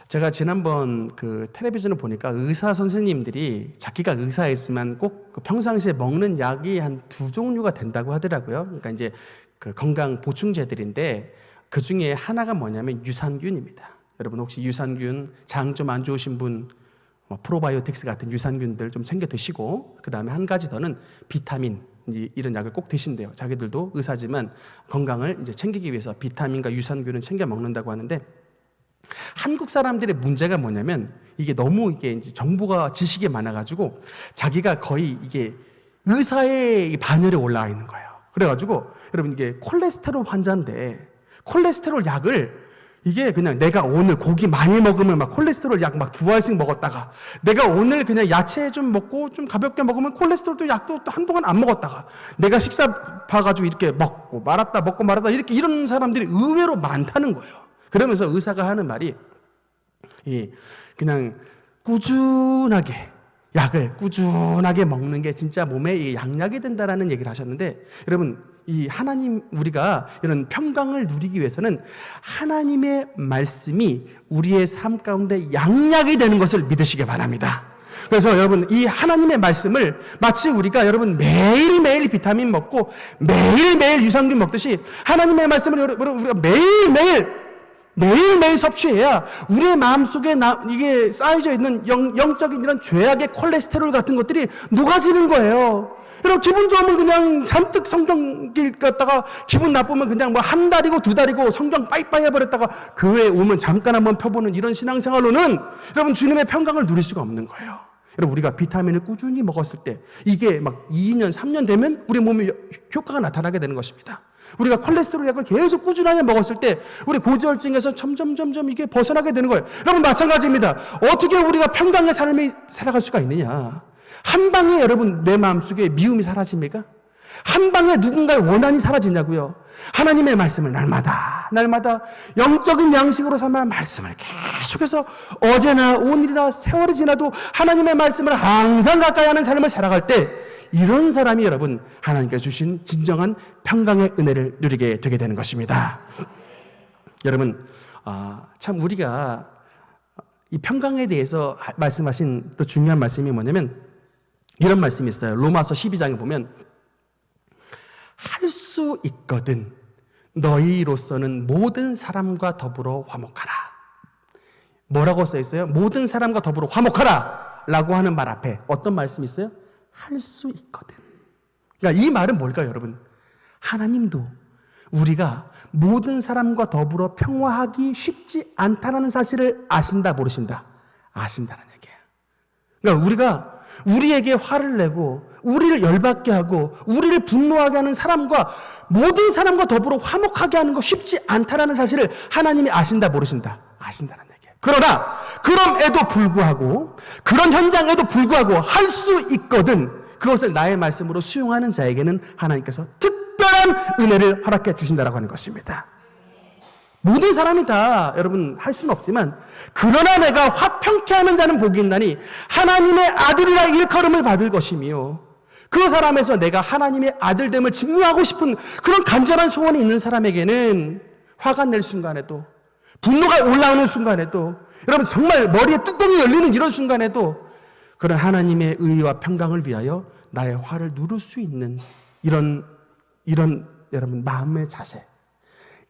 제가 지난번 텔레비전을 보니까 의사 선생님들이 자기가 의사였지만 꼭 평상시에 먹는 약이 한 2종류가 된다고 하더라고요. 그러니까 이제 건강 보충제들인데 그 중에 하나가 뭐냐면 유산균입니다. 여러분 혹시 유산균 장 좀 안 좋으신 분 프로바이오틱스 같은 유산균들 좀 챙겨 드시고 그 다음에 한 가지 더는 비타민 이런 약을 꼭 드신대요. 자기들도 의사지만 건강을 이제 챙기기 위해서 비타민과 유산균을 챙겨 먹는다고 하는데 한국 사람들의 문제가 뭐냐면 이게 너무 이게 정보가 지식이 많아가지고 자기가 거의 이게 의사의 반열에 올라와 있는 거예요. 그래가지고 여러분 이게 콜레스테롤 환자인데 콜레스테롤 약을 이게 그냥 내가 오늘 고기 많이 먹으면 막 콜레스테롤 약 막 2알씩 먹었다가 내가 오늘 그냥 야채 좀 먹고 좀 가볍게 먹으면 콜레스테롤 약도 또 한동안 안 먹었다가 내가 식사 봐가지고 이렇게 먹고 말았다 먹고 말았다 이런 사람들이 의외로 많다는 거예요. 그러면서 의사가 하는 말이 그냥 꾸준하게 약을 꾸준하게 먹는 게 진짜 몸에 양약이 된다라는 얘기를 하셨는데 여러분 이 하나님 우리가 이런 평강을 누리기 위해서는 하나님의 말씀이 우리의 삶 가운데 양약이 되는 것을 믿으시기 바랍니다. 그래서 여러분 이 하나님의 말씀을 마치 우리가 여러분 매일매일 비타민 먹고 매일매일 유산균 먹듯이 하나님의 말씀을 우리가 매일매일 섭취해야 우리의 마음속에 이게 쌓여져 있는 영적인 이런 죄악의 콜레스테롤 같은 것들이 녹아지는 거예요. 여러분 기분 좋으면 그냥 잔뜩 성경 읽다가 기분 나쁘면 그냥 뭐 한 달이고 2달이고 성경 빠이빠이 해버렸다가 교회에 오면 잠깐 한번 펴보는 이런 신앙생활로는 여러분 주님의 평강을 누릴 수가 없는 거예요. 여러분 우리가 비타민을 꾸준히 먹었을 때 이게 막 2년 3년 되면 우리 몸에 효과가 나타나게 되는 것입니다. 우리가 콜레스테롤 약을 계속 꾸준하게 먹었을 때 우리 고지혈증에서 점점 이게 벗어나게 되는 거예요. 여러분 마찬가지입니다. 어떻게 우리가 평강의 삶을 살아갈 수가 있느냐? 한 방에 여러분 내 마음속에 미움이 사라집니까? 한 방에 누군가의 원한이 사라지냐고요? 하나님의 말씀을 날마다 영적인 양식으로 삼아 말씀을 계속해서 어제나 오늘이나 세월이 지나도 하나님의 말씀을 항상 가까이 하는 삶을 살아갈 때 이런 사람이 여러분 하나님께서 주신 진정한 평강의 은혜를 누리게 되게 되는 것입니다. 여러분 참 우리가 이 평강에 대해서 말씀하신 또 중요한 말씀이 뭐냐면 이런 말씀이 있어요. 로마서 12장에 보면 할 수 있거든 너희로서는 모든 사람과 더불어 화목하라. 뭐라고 써 있어요? 모든 사람과 더불어 화목하라 라고 하는 말 앞에 어떤 말씀이 있어요? 할 수 있거든. 그러니까 이 말은 뭘까요, 여러분? 하나님도 우리가 모든 사람과 더불어 평화하기 쉽지 않다는 사실을 아신다, 모르신다? 아신다는 얘기예요. 그러니까 우리가 우리에게 화를 내고 우리를 열받게 하고 우리를 분노하게 하는 사람과 모든 사람과 더불어 화목하게 하는 거 쉽지 않다는 사실을 하나님이 아신다, 모르신다? 아신다는 얘기예요. 그러나 그럼에도 불구하고 그런 현장에도 불구하고 할 수 있거든 그것을 나의 말씀으로 수용하는 자에게는 하나님께서 특별한 은혜를 허락해 주신다라고 하는 것입니다. 모든 사람이 다 여러분 할 수는 없지만 그러나 내가 화평케 하는 자는 복이 있나니 하나님의 아들이라 일컬음을 받을 것이며 그 사람에서 내가 하나님의 아들됨을 증명하고 싶은 그런 간절한 소원이 있는 사람에게는 화가 낼 순간에도 분노가 올라오는 순간에도 여러분 정말 머리에 뚜껑이 열리는 이런 순간에도 그런 하나님의 의와 평강을 위하여 나의 화를 누를 수 있는 이런 여러분 마음의 자세,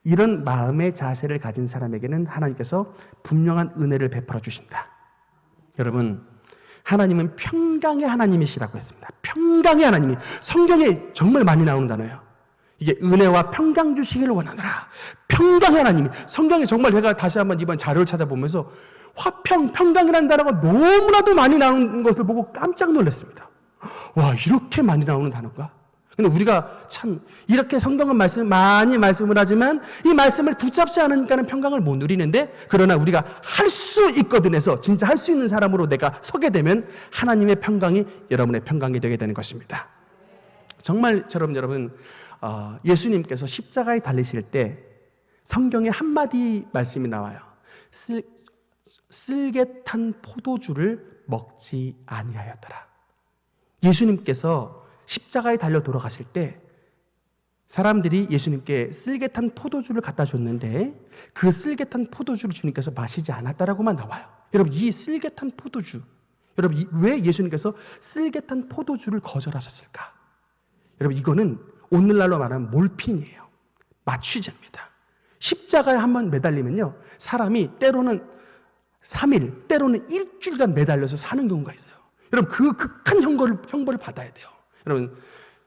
이런 마음의 자세를 가진 사람에게는 하나님께서 분명한 은혜를 베풀어 주신다. 여러분 하나님은 평강의 하나님이시라고 했습니다. 평강의 하나님이 성경에 정말 많이 나오는 단어예요. 이게 은혜와 평강 주시기를 원하노라. 평강의 하나님이 성경에 정말 제가 다시 한번 이번 자료를 찾아보면서 평강이라는 단어가 너무나도 많이 나오는 것을 보고 깜짝 놀랐습니다. 와, 이렇게 많이 나오는 단어가? 근데 우리가 참 이렇게 성경은 많이 말씀을 하지만 이 말씀을 붙잡지 않으니까는 평강을 못 누리는데 그러나 우리가 할 수 있거든 해서 진짜 할 수 있는 사람으로 내가 서게 되면 하나님의 평강이 여러분의 평강이 되게 되는 것입니다. 정말처럼 여러분 예수님께서 십자가에 달리실 때 성경에 한마디 말씀이 나와요. 쓸개탄 포도주를 먹지 아니하였더라. 예수님께서 십자가에 달려 돌아가실 때 사람들이 예수님께 쓸개탄 포도주를 갖다 줬는데 그 쓸개탄 포도주를 주님께서 마시지 않았다라고만 나와요. 여러분 이 쓸개탄 포도주, 여러분 왜 예수님께서 쓸개탄 포도주를 거절하셨을까? 여러분 이거는 오늘날로 말하면 몰핀이에요. 마취제입니다. 십자가에 한번 매달리면요 사람이 때로는 3일, 때로는 일주일간 매달려서 사는 경우가 있어요. 여러분 그 극한 형벌을 받아야 돼요. 여러분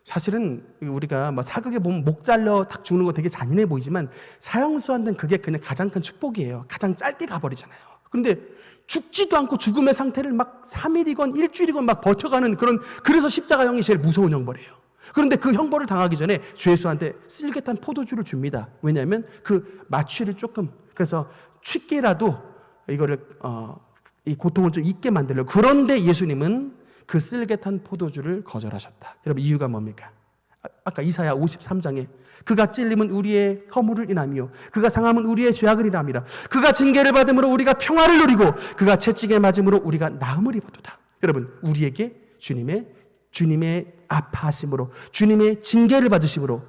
사실은 우리가 사극에 보면 목 잘려 탁 죽는 거 되게 잔인해 보이지만 사형수한테는 그게 그냥 가장 큰 축복이에요. 가장 짧게 가버리잖아요. 그런데 죽지도 않고 죽음의 상태를 막 3일이건 일주일이건 막 버텨가는 그래서 십자가형이 제일 무서운 형벌이에요. 그런데 그 형벌을 당하기 전에 주 예수한테 쓸개탄 포도주를 줍니다. 왜냐하면 그 마취를 조금 그래서 취기라도 이거를 이 고통을 좀 잊게 만들려고. 그런데 예수님은 그 쓸개탄 포도주를 거절하셨다. 여러분 이유가 뭡니까? 아까 이사야 53장에 그가 찔림은 우리의 허물을 인하며 그가 상함은 우리의 죄악을 인함이라. 그가 징계를 받음으로 우리가 평화를 누리고 그가 채찍에 맞음으로 우리가 나음을 입었도다. 여러분 우리에게 주님의 아파하심으로 주님의 징계를 받으심으로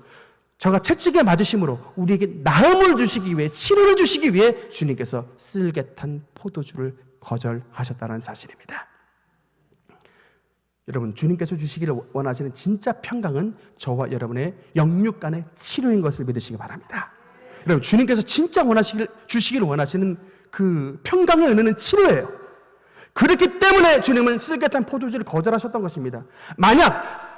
저가 채찍에 맞으심으로 우리에게 나음을 주시기 위해 치료를 주시기 위해 주님께서 쓸개탄 포도주를 거절하셨다는 사실입니다. 여러분 주님께서 주시기를 원하시는 진짜 평강은 저와 여러분의 영육 간의 치료인 것을 믿으시기 바랍니다. 여러분 주님께서 진짜 주시기를 원하시는 그 평강의 은혜는 치료예요. 그렇기 때문에 주님은 쓸개탄 포도주를 거절하셨던 것입니다. 만약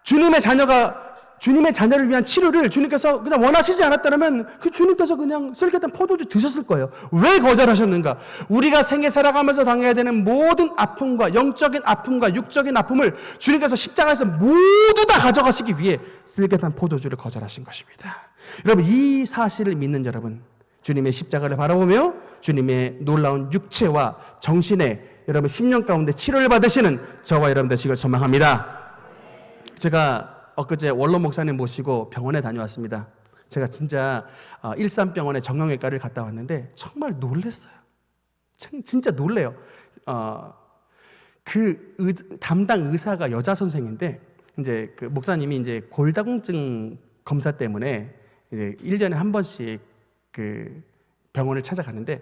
주님의 자녀를 위한 치료를 주님께서 그냥 원하시지 않았다면 그 주님께서 그냥 쓸개탄 포도주 드셨을 거예요. 왜 거절하셨는가? 우리가 생애 살아가면서 당해야 되는 모든 아픔과 영적인 아픔과 육적인 아픔을 주님께서 십자가에서 모두 다 가져가시기 위해 쓸개탄 포도주를 거절하신 것입니다. 여러분 이 사실을 믿는 여러분, 주님의 십자가를 바라보며 주님의 놀라운 육체와 정신의 여러분 10년 가운데 치료를 받으시는 저와 여러분 되시길 소망합니다. 제가 엊그제 원로 목사님 모시고 병원에 다녀왔습니다. 제가 진짜 일산병원의 정형외과를 갔다 왔는데 정말 놀랐어요. 진짜 놀래요. 담당 의사가 여자 선생인데 이제 그 목사님이 이제 골다공증 검사 때문에 이제 1년에 한 번씩 그 병원을 찾아가는데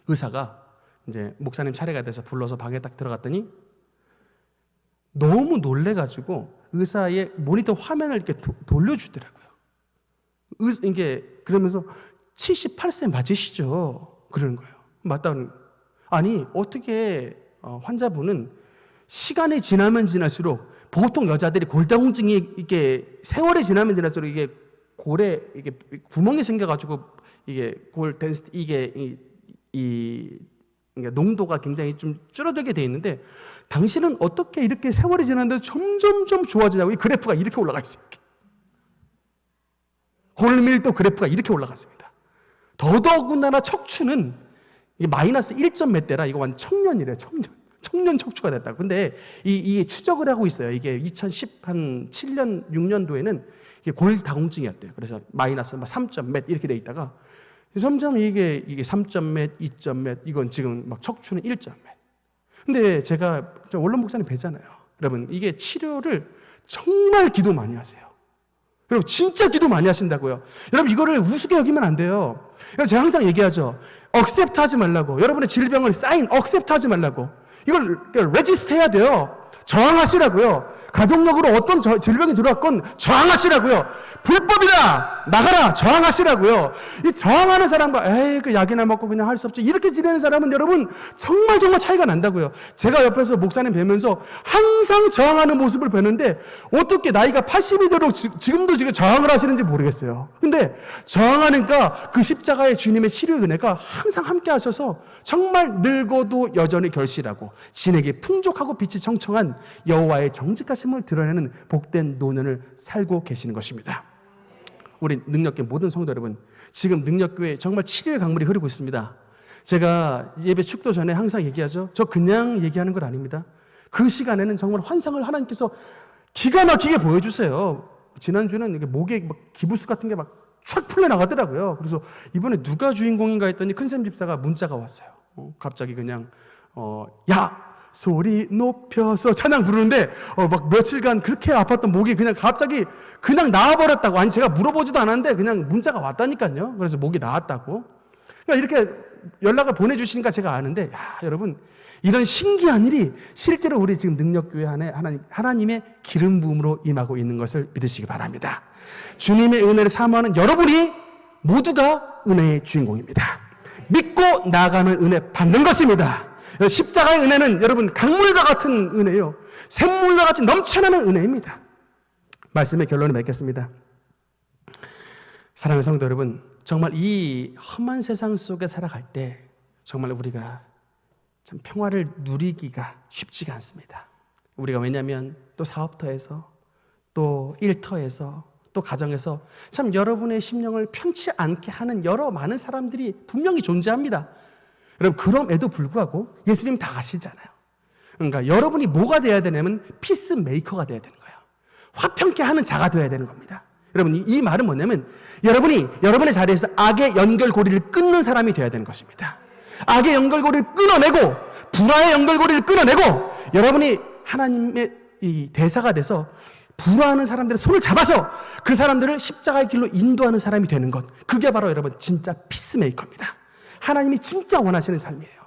의사가 이제 목사님 차례가 돼서 불러서 방에 딱 들어갔더니 너무 놀래가지고 의사의 모니터 화면을 이렇게 돌려주더라고요. 이게 그러면서 78세 맞으시죠? 그러는 거예요. 맞다는. 아니 어떻게 환자분은 시간이 지나면 지날수록 보통 여자들이 골다공증이 이게 세월이 지나면 지날수록 이게 골에 이게 구멍이 생겨가지고 이게 골 덴시티 이게 농도가 굉장히 좀 줄어들게 돼 있는데 당신은 어떻게 이렇게 세월이 지났는데 점점점 좋아지냐고 이 그래프가 이렇게 올라가 있어요. 골밀도 그래프가 이렇게 올라갔습니다. 더더군다나 척추는 이게 마이너스 1점 몇 대라 이거 완전 청년이래요. 청년 척추가 됐다고. 근데 이게 추적을 하고 있어요. 이게 2017년 6년도에는 이게 골다공증이었대요. 그래서 마이너스 3점 몇 이렇게 돼 있다가 점점 이게 3점 몇, 2점 몇 이건 지금 막 척추는 1점 몇. 근데 제가 원론 목사님 뵈잖아요. 여러분 이게 치료를 정말 기도 많이 하세요. 여러분 진짜 기도 많이 하신다고요. 여러분 이거를 우습게 여기면 안 돼요. 제가 항상 얘기하죠. 억셉트 하지 말라고. 여러분의 질병을 사인 억셉트 하지 말라고. 이걸 레지스트 해야 돼요. 저항하시라고요. 가족력으로 어떤 질병이 들어왔건 저항하시라고요. 불법이다! 나가라! 저항하시라고요. 이 저항하는 사람과 에이 그 약이나 먹고 그냥 할 수 없지 이렇게 지내는 사람은 여러분 정말 차이가 난다고요. 제가 옆에서 목사님 뵈면서 항상 저항하는 모습을 뵈는데 어떻게 나이가 80이 되도록 지금도 저항을 하시는지 모르겠어요. 근데 저항하니까 그 십자가의 주님의 치료의 은혜가 항상 함께 하셔서 정말 늙어도 여전히 결실하고 진에게 풍족하고 빛이 청청한 여호와의 정직하심을 드러내는 복된 노년을 살고 계시는 것입니다. 우리 능력교회 모든 성도 여러분, 지금 능력교회 정말 치료의 강물이 흐르고 있습니다. 제가 예배 축도 전에 항상 얘기하죠. 저 그냥 얘기하는 건 아닙니다. 그 시간에는 정말 환상을 하나님께서 기가 막히게 보여주세요. 지난주는 이게 목에 막 기부스 같은 게 막 촥 풀려나가더라고요. 그래서 이번에 누가 주인공인가 했더니 큰샘 집사가 문자가 왔어요. 갑자기 그냥 야! 소리 높여서 찬양 부르는데 막 며칠간 그렇게 아팠던 목이 그냥 갑자기 그냥 나아버렸다고. 아니 제가 물어보지도 않았는데 그냥 문자가 왔다니까요. 그래서 목이 나았다고. 그러니까 이렇게 연락을 보내주시니까 제가 아는데 여러분 이런 신기한 일이 실제로 우리 지금 능력교회 안에 하나님의 기름 부음으로 임하고 있는 것을 믿으시기 바랍니다. 주님의 은혜를 사모하는 여러분이 모두가 은혜의 주인공입니다. 믿고 나아가는 은혜 받는 것입니다. 십자가의 은혜는 여러분 강물과 같은 은혜요. 샘물과 같이 넘쳐나는 은혜입니다. 말씀의 결론을 맺겠습니다. 사랑하는 성도 여러분, 정말 이 험한 세상 속에 살아갈 때 정말 우리가 참 평화를 누리기가 쉽지가 않습니다. 우리가 왜냐하면 또 사업터에서 또 일터에서 또 가정에서 참 여러분의 심령을 편치 않게 하는 많은 사람들이 분명히 존재합니다. 여러분 그럼에도 불구하고 예수님 다 아시잖아요. 그러니까 여러분이 뭐가 돼야 되냐면 피스메이커가 돼야 되는 거예요. 화평케 하는 자가 되어야 되는 겁니다. 여러분 이 말은 뭐냐면 여러분이 여러분의 자리에서 악의 연결고리를 끊는 사람이 되어야 되는 것입니다. 악의 연결고리를 끊어내고 불화의 연결고리를 끊어내고 여러분이 하나님의 이 대사가 돼서 불화하는 사람들의 손을 잡아서 그 사람들을 십자가의 길로 인도하는 사람이 되는 것, 그게 바로 여러분 진짜 피스메이커입니다. 하나님이 진짜 원하시는 삶이에요.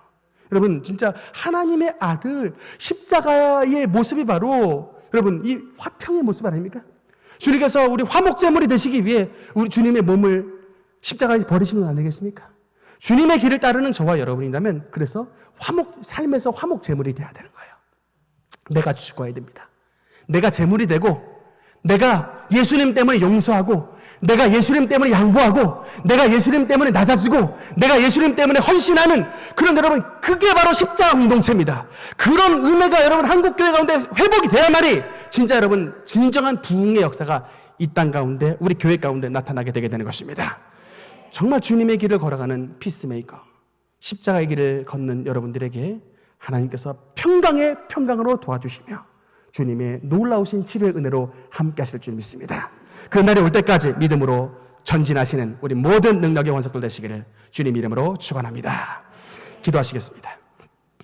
여러분 진짜 하나님의 아들 십자가의 모습이 바로 여러분 이 화평의 모습 아닙니까? 주님께서 우리 화목제물이 되시기 위해 우리 주님의 몸을 십자가에 버리신 건 아니겠습니까? 주님의 길을 따르는 저와 여러분이라면 그래서 삶에서 화목제물이 돼야 되는 거예요. 내가 죽어야 됩니다. 내가 제물이 되고 내가 예수님 때문에 용서하고 내가 예수님 때문에 양보하고 내가 예수님 때문에 낮아지고 내가 예수님 때문에 헌신하는 그런 여러분 그게 바로 십자가 공동체입니다. 그런 은혜가 여러분 한국교회 가운데 회복이 돼야만이 진짜 여러분 진정한 부흥의 역사가 이 땅 가운데 우리 교회 가운데 나타나게 되게 되는 것입니다. 정말 주님의 길을 걸어가는 피스메이커 십자가의 길을 걷는 여러분들에게 하나님께서 평강의 평강으로 도와주시며 주님의 놀라우신 치료의 은혜로 함께 하실 줄 믿습니다. 그 날이 올 때까지 믿음으로 전진하시는 우리 모든 능력의 원석들 되시기를 주님 이름으로 축원합니다. 기도하시겠습니다.